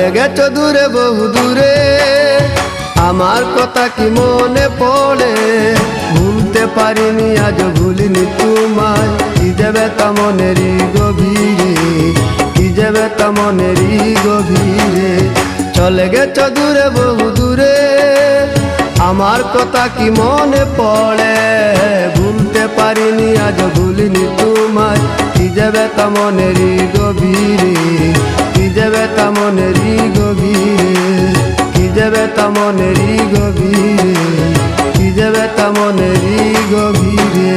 চলে গেছো দূরে বহু দূরে, আমার কথা কি মনে পড়ে? ভুলতে পারিনি আজ ভুলিনি তোমায়, কি যে ব্যথা মনেরই গভীরে, কি যে ব্যথা মনেরই গভীরে। চলে গেছো দূরে বহু দূরে, আমার কথা কি মনে পড়ে? ভুলতে পারিনি আজ ভুলিনি তোমায়, কি যে ব্যথা মনেরই গভীরে, কি যে ব্যথা মনেরই গভীরে, কি যে ব্যথা মনেরই গভীরে, কি যে ব্যথা মনেরই গভীরে।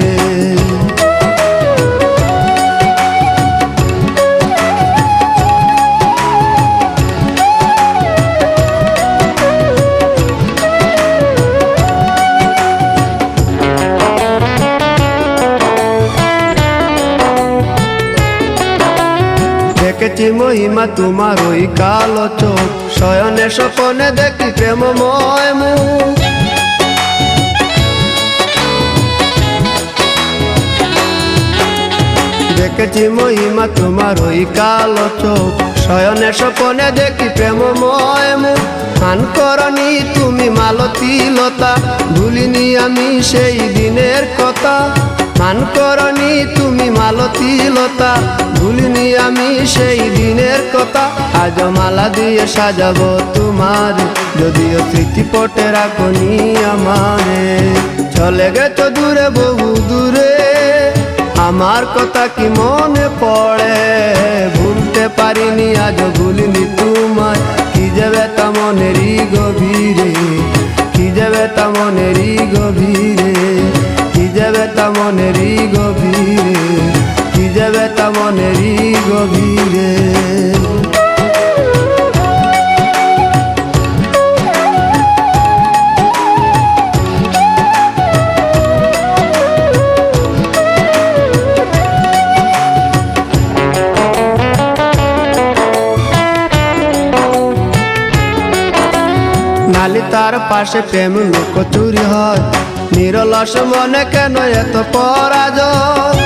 দেখেছি মহিমা তোমার ওই কালো চোখ, শয়নে স্বপনে দেখি প্রেমময় মুখ। দেখেছি মহিমা তোমার ওই কালো চোখ, শয়নে স্বপনে দেখি প্রেমময় মুখ। মান করনি তুমি মালতী লতা, ভুলিনি আমি সেই দিনের কথা। মান করনি তুমি মালতী লতা, ভুলিনি আমি সেই দিনের কথা। আজ মালা দিয়ে সাজাবো তোমার, যদিও স্মৃতিপটে রাখনি আমারে। চলে গেছো দূরে বহু দূরে, আমার কথা কি মনে পড়ে? ভুলতে পারিনি আজ ভুলিনি তোমায়, কি যে ব্যথা মনেরই গভীরে, কি যে ব্যথা মনেরই গভীরে, কি যে ব্যথা মনেরই গভীরে, কি যে ব্যথা মনেরই গভীরে। নালি তার পাশে প্রেম লুকোচুরি হয়, নিরলস মনে কেন এত পরাজয়?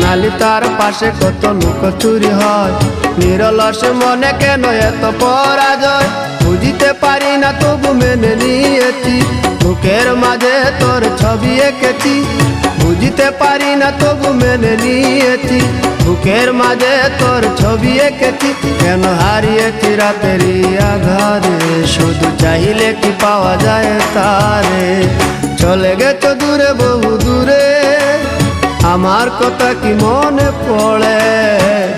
নালি তার পাশে কত লুকোচুরি হয়, নিরলস মনে কেন এত পরাজয়? বুঝিতে পারি না তবু মেনে নিয়েছি, বুকের মাঝে তোর ছবি এঁকেছি। বুঝিতে পারি না তবু মেনে নিয়েছি, বুকের মাঝে তোর ছবি এঁকেছি। কেন হারিয়েছি রাতেরই আঘারে, শুধু চাইলে কি পাওয়া যায় তারে? চলে গেছো দূরে বহু দূরে, আমার কথা কি মনে পড়ে?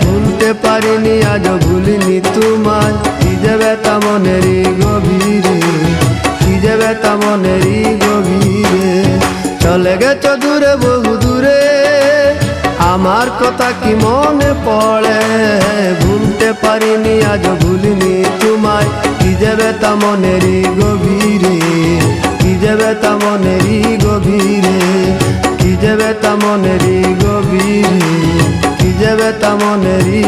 ভুলতে পারিনি আজ ভুলিনি তোমায়, কি যে ব্যথা মনেরই গভীরে, কি যে ব্যথা মনেরই গভীরে। চলে গেছো দূরে বহু দূরে, আমার কথা কি মনে পড়ে? ভুলতে পারিনি আজ ভুলিনি তোমায়, কি যে ব্যথা মনেরই গভীরে, কি যে ব্যথা মনেরই গভীরে, কি যে ব্যথা মনেরই গভীরে, কি যে ব্যথা মনেরই